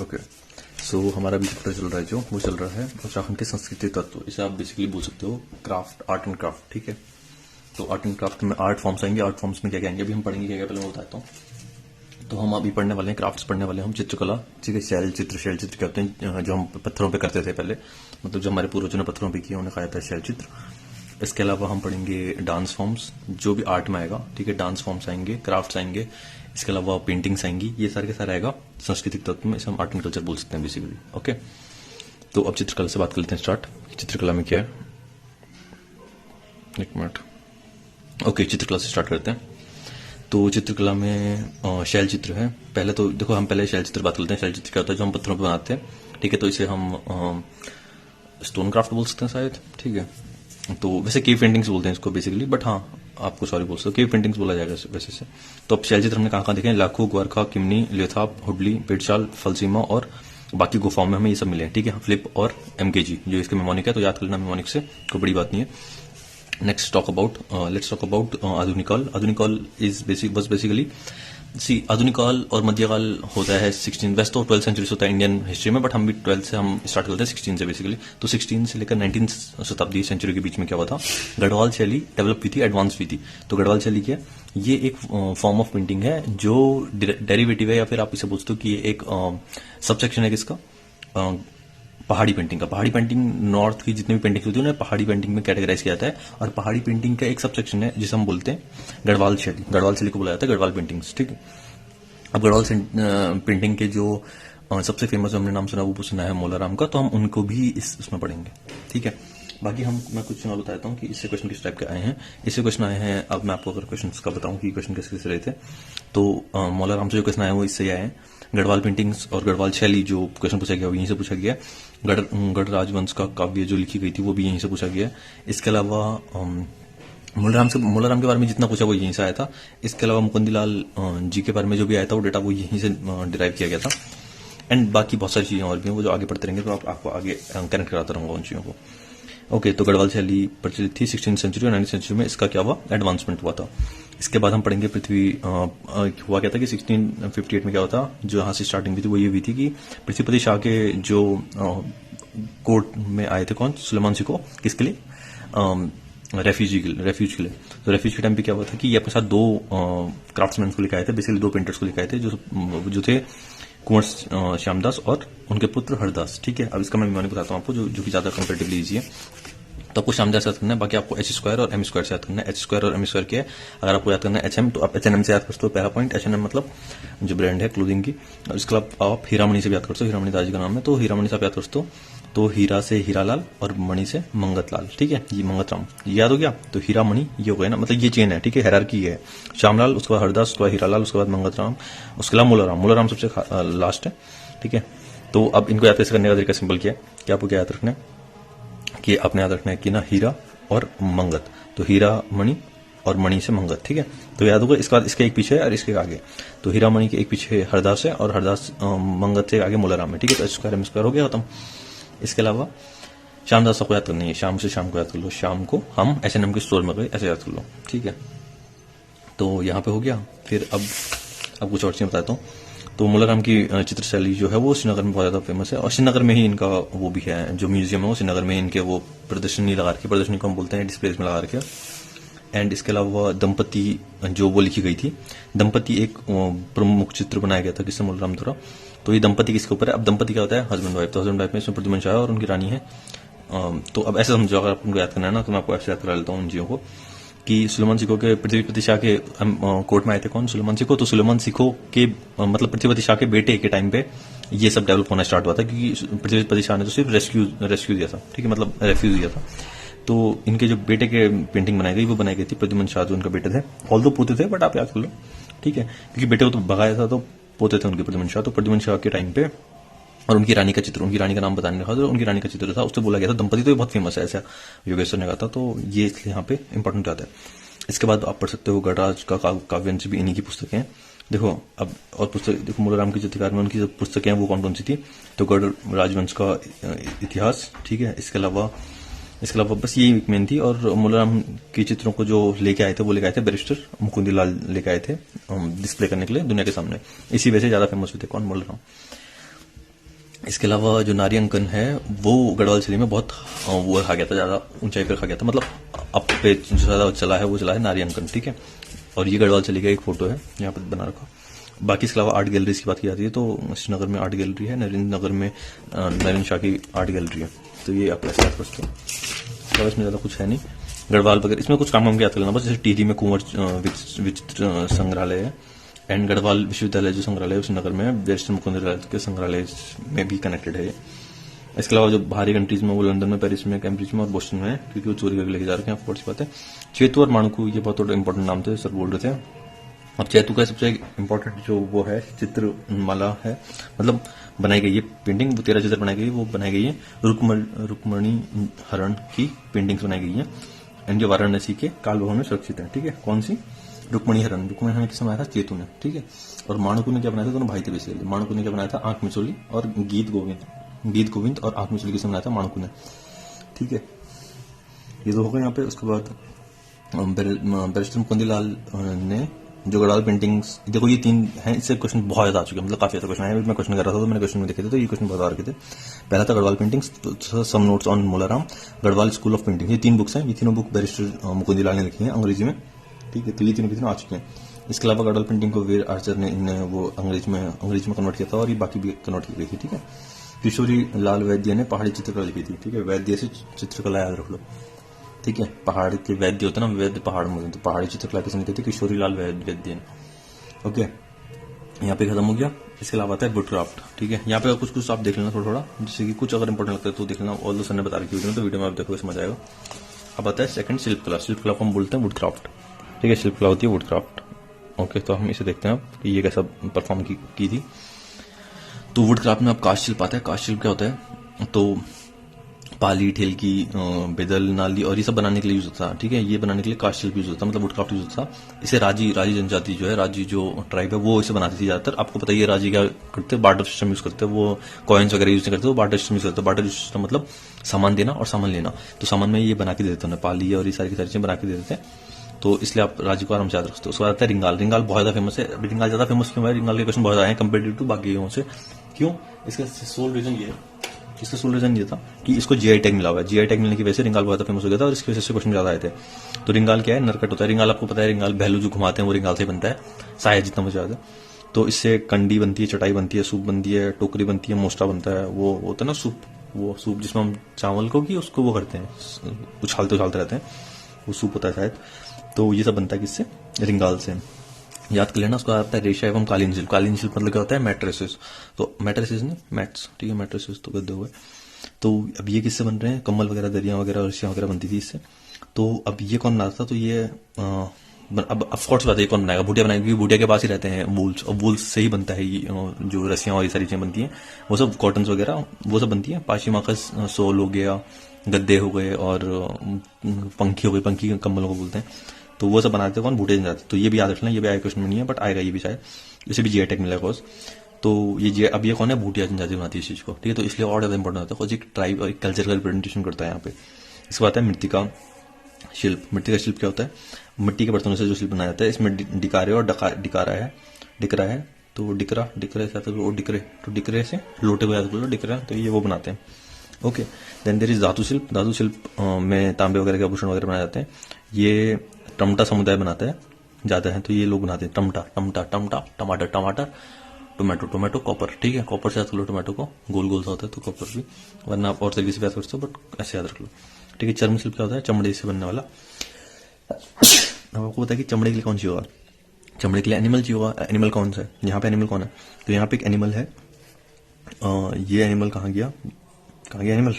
Okay, सो हमारा अभी chapter चल रहा है जो वो चल रहा है उत्तराखंड के संस्कृति तत्व। इसे आप बेसिकली बोल सकते हो क्राफ्ट, आर्ट एंड क्राफ्ट। ठीक है, तो आर्ट एंड क्राफ्ट में आर्ट फॉर्म्स आएंगे। आर्ट फॉर्म्स में क्या क्या आएंगे अभी हम पढ़ेंगे, क्या क्या पहले मैं बताता हूँ। तो हम अभी पढ़ने वाले हैं क्राफ्ट्स, पढ़ने वाले हैं हम चित्रकला। ठीक है, शैल चित्र क्या होते हैं जो हम पत्थरों पे करते थे पहले, मतलब जो हमारे पूर्वजों ने पत्थरों पे किया उन्हें कहा जाता है शैल चित्र। इसके अलावा हम पढ़ेंगे डांस फॉर्म्स, जो भी आर्ट में आएगा। ठीक है, डांस फॉर्म्स आएंगे, क्राफ्ट्स आएंगे, इसके अलावा पेंटिंग्स आएंगी। ये सारे के सारे आएगा सांस्कृतिक तत्व में। इसे हम आर्ट एंड कल्चर बोल सकते हैं बेसिकली। ओके, तो अब चित्रकला से बात कर लेते हैं स्टार्ट। चित्रकला में क्या है, एक मिनट। ओके, चित्रकला से स्टार्ट करते हैं। तो चित्रकला में शैल चित्र है। पहले तो देखो, हम पहले शैल चित्र बात करते हैं। शैल चित्र क्या होता है, जो हम पत्थरों पे बनाते हैं। ठीक है, तो इसे हम स्टोन क्राफ्ट बोल सकते हैं शायद। ठीक है, तो वैसे केव पेंटिंग्स बोलते हैं इसको बेसिकली, बट हाँ आपको सॉरी बोल सकते हो, केव पेंटिंग्स बोला जाएगा वैसे से। तो अब शैल चित्र हमने कहाँ देखे, लाखू, ग्वारखा, किमनी, लेथाप, हुडली, पेटशाल, फलसीमा और बाकी गुफाओं में हमें ये सब मिले हैं। ठीक है, फ्लिप और एमकेजी जो इसके मेमोनिक है, तो याद कर लेना मेमोनिक से, कोई बड़ी बात नहीं है। Next talk about let's talk about आधुनिक काल। आधुनिक काल इज बेसिकली आधुनिक काल और मध्यकाल होता है 16 वैसे तो 12th सेंचुरी से होता है इंडियन हिस्ट्री में, बट हम भी 12 से हम स्टार्ट करते हैं 16 से बेसिकली। तो 16 से लेकर 19 शताब्दी सेंचुरी के बीच में क्या हुआ था, गढ़वाल शैली डेवलप हुई थी, एडवांस हुई थी। तो गढ़वाल शैली क्या, ये एक फॉर्म ऑफ पेंटिंग है जो डेरिवेटिव है, या फिर आप इसे बोलते हो कि ये एक सबसेक्शन है किसका, पहाड़ी पेंटिंग का। पहाड़ी पेंटिंग नॉर्थ की जितनी भी पेंटिंग होती है उन्हें पहाड़ी पेंटिंग में कैटेगराइज किया जाता है, और पहाड़ी पेंटिंग का एक सब सेक्शन है जिसे हम बोलते हैं गढ़वाल शैली। गढ़वाल शैली को बोला जाता है गढ़वाल पेंटिंग्स। ठीक है, अब गढ़वाल पेंटिंग के जो सबसे फेमस हमने नाम सुना वो सुना है मोलाराम का, तो हम उनको भी इसमें पढ़ेंगे। ठीक है, बाकी मैं कुछ चुनाव बताता हूँ कि इससे क्वेश्चन किस टाइप के आए हैं। इससे क्वेश्चन आए हैं, अब मैं आपको अगर क्वेश्चन का बताऊं कि क्वेश्चन कैसे कैसे रहे थे, तो मोलाराम से जो क्वेश्चन आए वो इससे आए हैं। गढ़वाल पेंटिंग्स और गढ़वाल शैली जो क्वेश्चन पूछा गया वो यहीं से पूछा गया। गढ़ राजवंश का काव्य जो लिखी गई थी वो भी यहीं से पूछा गया। इसके अलावा मोलाराम के बारे में जितना पूछा वो यहीं से आया था। इसके अलावा मुकुंदीलाल जी के बारे में जो भी आया था वो डेटा वो यहीं से डिराइव किया गया था। एंड बाकी बहुत सारी चीजें और भी हैं, वो जो आगे पढ़ते रहेंगे तो आपको आगे कनेक्ट कराता रहूंगा उन चीजों को। ओके, तो गढ़वाल शैली प्रचलित थी 16th सेंचुरी और 19th सेंचुरी में। इसका क्या हुआ, एडवांसमेंट हुआ था। इसके बाद हम पढ़ेंगे पृथ्वी हुआ क्या था कि 1658 में क्या होता, जो यहाँ से स्टार्टिंग हुई थी वो ये हुई थी कि पृथ्वीपति शाह के जो कोर्ट में आए थे, कौन, सुलेमान सिको, किसके लिए, रेफ्यूज के लिए। तो रेफ्यूज के टाइम पे क्या हुआ था कि ये अपने साथ दो क्राफ्ट्समैन को लेकर आए थे, बेसिकली दो पेंटर्स को लेकर आए थे जो थे कुंवर श्यामदास और उनके पुत्र हरदास। ठीक है, अब इसका मैं मेमोरी बताता हूँ आपको, जो कि ज्यादा कंपेरेटिवली इजी है। तो आपको श्यामदास याद करना है, बाकी आपको एच स्क्वायर और एम स्क्वायर से याद करना है। एच स्क्वायर और एम स्क्वायर क्या है, अगर आपको याद करना है HM तो आप HNM से याद कर सकते हो। पहला पॉइंट HNM मतलब जो ब्रांड है क्लोथिंग की। और इसके अलावा आप हीरामणि से भी याद कर सकते हो, हीरामणि दास जी का नाम है, तो हीरामणि से आप याद कर सकते हो। तो हीरा से हीरालाल और मणि से मंगतलाल। ठीक है, ये मंगतराम याद हो गया। तो हीरा मणि ये हो गया ना, मतलब ये चेन है। ठीक है, हायरार्की है, श्यामलाल, उसके बाद हरदास, उसके बाद हीरालाल, उसके बाद मंगतराम, उसके अलावा मोलाराम सबसे लास्ट है। ठीक है, तो अब इनको याद कैसे करने का तरीका सिंपल क्या है कि आपको क्या याद रखना है कि आपने याद रखना है कि ना हीरा और मंगत, तो हीरा मणि और मणि से मंगत। ठीक है, तो याद होगा। इसके बाद इसके एक पीछे है और इसके आगे, तो हीरा मणि के एक पीछे हरदास है और हरदास मंगत से आगे मोलाराम है। ठीक है, तो स्क्वायर एम स्क्वायर हो गया खत्म। इसके अलावा श्यामदास को याद करनी है, शाम से शाम को याद कर लो, शाम को हम SNM के स्टोर में गए ऐसे याद कर लो। ठीक है, तो यहाँ पे हो गया। फिर अब कुछ और चीजें बताता हूँ। तो मोलाराम की चित्र शैली जो है वो श्रीनगर में बहुत ज्यादा फेमस है, और श्रीनगर में ही इनका वो भी है, जो म्यूजियम है वो श्रीनगर में इनके वो प्रदर्शनी लगा रखी है, प्रदर्शनी को हम बोलते हैं डिस्प्लेज में लगा रखे। एंड इसके अलावा दंपति जो वो लिखी गई थी, दंपति एक प्रमुख चित्र बनाया गया था किससे, मोलाराम द्वारा। तो ये दंपति किसके ऊपर है, अब दंपति क्या होता है, हस्बैंड वाइफ। तो हस्बैंड वाइफ में इसमें प्रद्युमन शाह और उनकी रानी है। तो अब ऐसे समझो, अगर आपको याद करना है ना तो मैं आपको ऐसे याद करा लेता हूँ उन चीजों को कि सुलेमान सिको के पृथ्वीपति शाह के कोर्ट में आए थे, कौन, सुलेमान सिको। तो सुलेमान सिको के मतलब पृथ्वीपति शाह के बेटे के टाइम पे ये सब डेवलप होना स्टार्ट हुआ था, क्योंकि पृथ्वीपति शाह ने तो सिर्फ रेस्क्यू दिया था। ठीक है, मतलब रेफ्यूज दिया था। तो इनके जो बेटे के पेंटिंग बनाई गई वो बनाई गई थी, प्रद्युमन शाह जो उनके बेटे थे, ऑल दो पोते थे बट आप याद कर लो। ठीक है, क्योंकि बेटे को तो भगाया था, तो पोते थे उनके प्रद्युमन शाह। तो प्रद्युमन शाह के टाइम पे और उनकी रानी का चित्र, उनकी रानी का नाम बताने रखा, तो उनकी रानी का चित्र था, उससे बोला गया था दंपति। तो ये बहुत फेमस है, ऐसा योगेश्वर ने कहा था, तो ये इसलिए यहाँ पे इंपॉर्टेंट आता है। इसके बाद आप पढ़ सकते हो गढ़राज का काव्यांश भी इन्हीं की पुस्तकें हैं। देखो अब और पुस्तक देखो, मोलाराम की चित्रकार में उनकी जो पुस्तकें हैं वो कौन कौन सी थी, तो गढ़ राजवंश का इतिहास। ठीक है, इसके अलावा बस ये एक मेन थी। और मोलाराम की चित्रों को जो लेके आए थे बैरिस्टर मुकुंदीलाल लेके आए थे डिस्प्ले करने के लिए दुनिया के सामने। इसी वजह से ज्यादा फेमस हुए थे, कौन, मोलाराम। इसके अलावा जो नारी अंकन है वो गढ़वाल जिले में बहुत वो खा गया था, ज्यादा ऊंचाई पर खा गया था, मतलब अब पे जो ज्यादा चला है वो चला है नारी अंकन, ठीक है। और ये गढ़वाल जिले का एक फोटो है यहाँ पर बना रखा। बाकी इसके अलावा आर्ट गैलरीज की बात की जाती है तो श्रीनगर में आर्ट गैलरी है, नरेंद्र नगर में नरेंद्र शाह की आर्ट गैलरी है, तो ये आप ऐसा कर सकते हो। इसमें ज्यादा कुछ है नहीं गढ़वाल वगैरह, इसमें कुछ काम हम याद करना बस। जैसे टिहरी में कुंवर विचित्र संग्रहालय है, एंड गढ़वाल विश्वविद्यालय जो संग्रहालय है श्रीनगर में है, बैरिस्टर मुकुंद के संग्रहालय में भी कनेक्टेड है ये। इसके अलावा जो बाहरी कंट्रीज में वो लंदन में, पेरिस में, कैम्ब्रिज में और बोस्टन में है, क्योंकि वो चोरी करके लेके जा रखे हैं, ऑफ बात है। चेतू और माणुकू ये बहुत इंपॉर्टेंट नाम थे, सर बोल रहे थे। अब चेतू का सबसे इम्पोर्टेंट जो वो है चित्रमाला है, मतलब बनाई गई है पेंटिंग, वो 13 चित्र बनाई गई, वो बनाई गई है रुक्मणी हरण की पेंटिंग्स बनाई गई है, एंड जो वाराणसी के काल भवन में सुरक्षित है, ठीक है। कौन सी? रुक्मणी हरण किसने बनाया था? चेतू ने, ठीक है। और माणुकू ने क्या बनाया था? दोनों भाई थे बेसिकली। माणुकू ने क्या बनाया था? आंख मिचोली और गीत गोविंद और आंख मिचोली किसने बनाया था? माणुकू ने, ठीक है। ये तो होगा यहाँ पे। उसके बाद बैरिस्टर मुकुंदलाल ने जो गढ़वाल पेंटिंग्स, देखो ये 3 हैं, इससे क्वेश्चन बहुत ज्यादा आ चुके हैं, मतलब काफी ज्यादा क्वेश्चन आए। मैं क्वेश्चन कर रहा था तो मैंने क्वेश्चन में देखे थे, तो ये क्वेश्चन बहुत आ रखे थे। पहला था Garhwal paintings, some notes on Molaram, Garhwal school of painting, ये 3 बुक्स हैं। ये तीनों बुक बैरिस्टर मुकुंदलाल ने लिखी हैं अंग्रेजी में, ठीक है। तो ये तीनों आ चुके हैं। इसके अलावा गढ़वाल पेंटिंग को वीर आर्चर ने इन्हें वो अंग्रेजी में कन्वर्ट किया था, और ये बाकी भी कन्वर्ट की गई थी, ठीक है। किशोरी लाल वैद्य ने पहाड़ी चित्रकला लिखी थी, ठीक है। वैद्य से चित्रकला याद रख लो, ठीक है। पहाड़ के वैद्य होते ना, वैद्य पहाड़ में, तो पहाड़ी चित्रकला किसने लिखी थी? किशोरी लाल वैद्य ने, ओके। यहाँ पे खत्म हो गया। इसके अलावा आता है वुडक्राफ्ट, ठीक है। यहाँ पे कुछ आप देख लेना थोड़ा, जैसे कि कुछ अगर इंपॉर्टेंट लगता है तो देख लेना, और दो सर ने बता रखी वीडियो में, तो वीडियो में आप देखो समझ आएगा। अब आता है सेकंड शिल्पकला। शिल्पकला को हम बोलते हैं वुडक्राफ्ट, ठीक है। शिल्पकला होती है वुडक्राफ्ट, ओके। तो हम इसे देखते हैं अब कि ये कैसा परफॉर्म की थी। तो वुडक्राफ्ट में अब काष्ठ शिल्प आता है। काष्ठ शिल्प क्या होता है? तो पाली, ठेलकी, बेदल, नाली और ये सब बनाने के लिए यूज होता था, ठीक है। ये बनाने के लिए काष्ठ शिल्प यूज होता, मतलब वुडक्राफ्ट यूज होता था। इसे राजी जनजाति जो है, राजी जो ट्राइब है वो इसे बनाती थी ज्यादातर। आपको पता ही है राजी क्या करते हैं? बार्टर सिस्टम यूज करते हैं, वो कॉइन्स वगैरह यूज नहीं करते, वो बार्टर सिस्टम यूज करते हैं। बार्टर सिस्टम मतलब सामान देना और सामान लेना, तो सामान में ये बना के दे देते हैं, पाली और ये सारी की सारी चीजें बना के दे देते हैं, तो इसलिए आप राजी को आराम से याद रखते हो। उसके बाद आता है रिंगाल। रिंगाल बहुत ज्यादा फेमस है। अभी रिंगाल ज्यादा फेमस क्यों है? रिंगाल के क्वेश्चन बहुत ज्यादा है कंपेरेटिव टू बाकी जगहों से। क्यों? इसका सोल रीजन ये है, इसका सोल रीजन ये था कि इसको जीआई टैग मिला हुआ है। जीआई टैग मिलने की वजह से रिंगाल बहुत ज्यादा फेमस हो गया था, और इसकी वजह से क्वेश्चन ज्यादा आए थे। तो रिंगाल क्या है? नरकट होता है। रिंगाल आपको पता है, रिंगाल बहलू जो घुमाते हैं वो रिंगाल से बनता है, साया जितना मुझे याद है। तो इससे कंडी बनती है, चटाई बनती है, सूप बनती है, टोकरी बनती है, मोस्टा बनता है, वो होता है ना सूप, वो सूप जिसमें हम चावल को की उसको वो करते हैं, उछालते रहते हैं, वो सूप होता है शायद। तो ये सब बनता है किससे? रिंगाल से, याद कर लेना। उसका आता है रेशा एवं कालीन शिल्प। कालीन शिल्प मतलब क्या होता है? मैट्रेसेस। तो मैट्रेसेस नहीं, मैट्स, ठीक है। मैट्रेसेस तो गद्दे हुए। तो अब ये किससे बन रहे हैं? कम्बल वगैरह, दरिया वगैरह, रस्सियां वगैरह बनती थी इससे। तो अब ये कौन बनाता था? तो ये अब ऑफकोर्स बात है, कौन बनाएगा? भूटिया बनाएगी, क्योंकि भूटिया के पास ही रहते हैं वूल्स, और वूल्स से ही बनता है ये जो रस्सियां और ये सारी चीजें बनती हैं, वो सब कॉटन वगैरह वो सब बनती है। पाशीमाकस सोल हो गया, गद्दे हो गए, और पंखी हो गई, पंखी कम्बलों को बोलते हैं। तो वो सब बनाते कौन? भूटे जाते। तो ये भी याद रखना, ये भी आए क्वेश्चन में नहीं है, बट आएगा ये भी शायद, इसे भी जीआई टैग मिला है। तो ये अब ये कौन है? भूटिया जनजाति बनाती है इस चीज को, ठीक है। तो इसलिए और ज्यादा इंपॉर्टेंट होता है, एक ट्राइब और एक कल्चर का रिप्रेजेंटेशन करता है यहाँ पे। इसके बाद है मृतिका शिल्प। मृतिका शिल्प क्या होता है? मिट्टी के बर्तनों से जो शिल्प बनाया जाता है, इसमें डिकारे और डिकारा है। तो डिकरा से वो डिकरे, तो डिकरे से लोटे को याद कर लो, डिकरा, तो ये वो बनाते हैं, ओके। देन देयर इज धातु शिल्प। धातु शिल्प में तांबे वगैरह के आभूषण वगैरह बनाए जाते हैं। ये टमटा समुदाय बनाता है ज्यादा है, तो ये लोग बनाते हैं। टमाटर, टोमेटो, कॉपर, ठीक है। कॉपर से याद कर लो टोमेटो को, गोल गोल सा होता है, तो कॉपर भी, वरना आप और तरीके से याद कर सकते हो, बट ऐसे याद रख लो, ठीक है। चर्म शिल्प क्या होता है? चमड़े से बनने वाला। अब आपको पता है कि चमड़े के लिए कौन चाहिए होगा? चमड़े के लिए एनिमल चाहिए होगा। एनिमल कौन सा है? यहाँ पे एनिमल कौन है? तो यहाँ पे एक एनिमल है, ये एनिमल कहाँ गया एनिमल?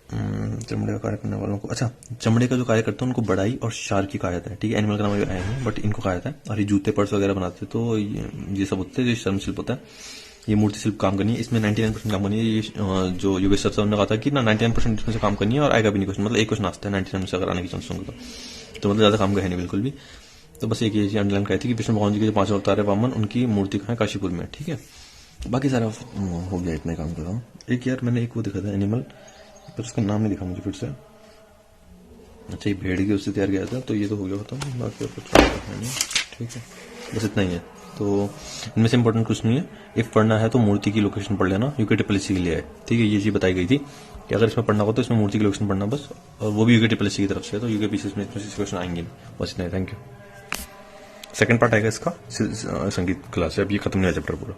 चमड़े का कार्य करने वालों को, अच्छा, चमड़े का जो कार्य करते हैं उनको बड़ाई और शार की कहा जाता है, ठीक है। एनिमल का नाम आया है, बट इनको कहा जाता है। और ये जूते, पर्स वगैरह बनाते हैं, तो ये सब होते हैं, जो चर्म शिल्प होता है। ये मूर्ति शिल्प काम करनी है, इसमें 99% काम करनी है। ये जो योगेश्वर सर ने कहा था कि ना 99% इसमें से काम करनी है, और आएगा भी नहीं क्वेश्चन, मतलब एक क्वेश्चन आता है 99 से अगर आने की चांस होंगे तो मतलब ज्यादा काम का है नहीं बिल्कुल भी। तो बस एक ये अंडरलाइन कही थी कि विष्णु भगवान जी के जो 5 अवतार है वामन, उनकी मूर्ति कहाँ है? काशीपुर में, ठीक है। बाकी सारा हो गया, इतना काम कर रहा हूँ। एक यार मैंने एक वो दिखा था एनिमल, पर उसका नाम नहीं दिखा मुझे फिर से। अच्छा, ये भेड़ की उससे तैयार किया था, तो ये तो हो गया खत्म, बाकी और कुछ नहीं, ठीक है, बस इतना ही है। तो इनमें से इंपॉर्टेंट कुछ नहीं है। इफ पढ़ना है तो मूर्ति की लोकेशन पढ़ लेना, यूके ट्रिपल एस सी के लिए है, ठीक है। ये चीज बताई गई थी कि अगर इसमें पढ़ना हो तो इसमें मूर्ति की लोकेशन पढ़ना बस, और वो भी यूके ट्रिपल एस सी की तरफ से है, तो यूके पीसीएस में इसमें क्वेश्चन आएंगे बस इतना। Thank you. सेकंड पार्ट आएगा इसका संगीत क्लास है, अब ये खत्म नहीं है चैप्टर पूरा।